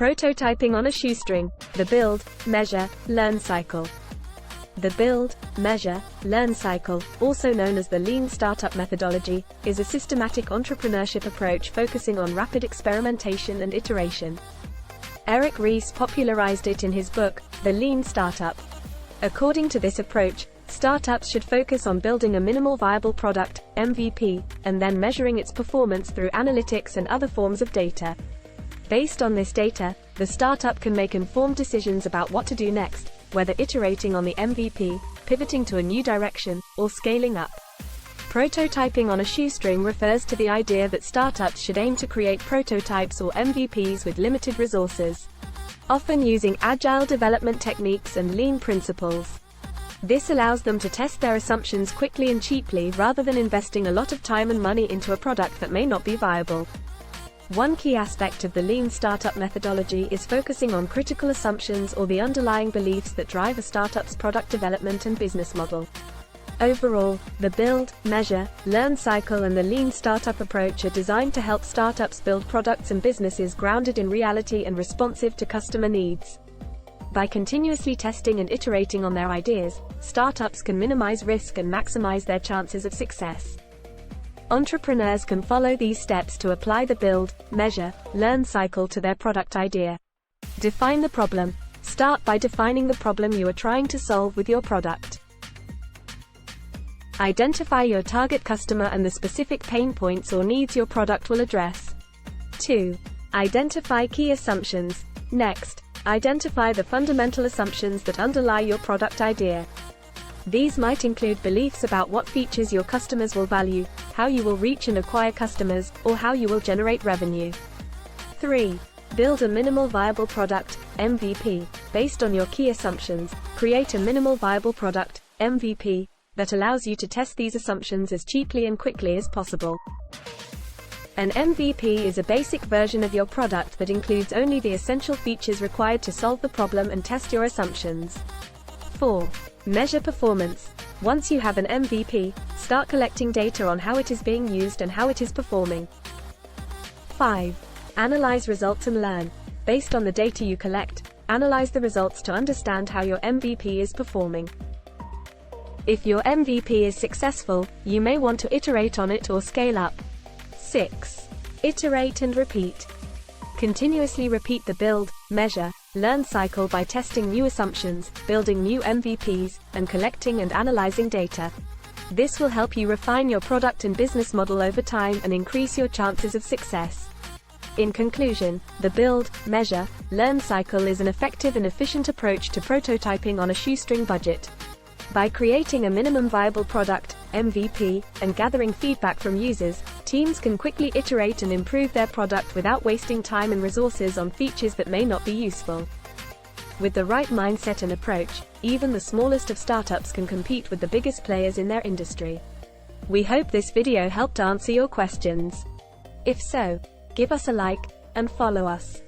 Prototyping on a shoestring, the build, measure, learn cycle. The build, measure, learn cycle, also known as the lean startup methodology, is a systematic entrepreneurship approach focusing on rapid experimentation and iteration. Eric Ries popularized it in his book, The Lean Startup. According to this approach, startups should focus on building a minimal viable product, MVP, and then measuring its performance through analytics and other forms of data. Based on this data, the startup can make informed decisions about what to do next, whether iterating on the MVP, pivoting to a new direction, or scaling up. Prototyping on a shoestring refers to the idea that startups should aim to create prototypes or MVPs with limited resources, often using agile development techniques and lean principles. This allows them to test their assumptions quickly and cheaply rather than investing a lot of time and money into a product that may not be viable. One key aspect of the lean startup methodology is focusing on critical assumptions or the underlying beliefs that drive a startup's product development and business model. Overall, the build, measure, learn cycle and the lean startup approach are designed to help startups build products and businesses grounded in reality and responsive to customer needs. By continuously testing and iterating on their ideas, startups can minimize risk and maximize their chances of success. Entrepreneurs can follow these steps to apply the build, measure, learn cycle to their product idea. Define the problem. Start by defining the problem you are trying to solve with your product. Identify your target customer and the specific pain points or needs your product will address. 2. Identify key assumptions. Next, identify the fundamental assumptions that underlie your product idea. These might include beliefs about what features your customers will value, how you will reach and acquire customers, or how you will generate revenue. 3. Build a minimal viable product, MVP. Based on your key assumptions, create a minimal viable product, MVP, that allows you to test these assumptions as cheaply and quickly as possible. An MVP is a basic version of your product that includes only the essential features required to solve the problem and test your assumptions. 4. Measure performance. Once you have an MVP, start collecting data on how it is being used and how it is performing. 5. Analyze results and learn. Based on the data you collect, analyze the results to understand how your MVP is performing. If your MVP is successful, you may want to iterate on it or scale up. 6. Iterate and repeat. Continuously repeat the build, measure, learn cycle by testing new assumptions, building new MVPs, and collecting and analyzing data. This will help you refine your product and business model over time and increase your chances of success. In conclusion, the build, measure, learn cycle is an effective and efficient approach to prototyping on a shoestring budget. By creating a minimum viable product, MVP, and gathering feedback from users, teams can quickly iterate and improve their product without wasting time and resources on features that may not be useful. With the right mindset and approach, even the smallest of startups can compete with the biggest players in their industry. We hope this video helped answer your questions. If so, give us a like, and follow us.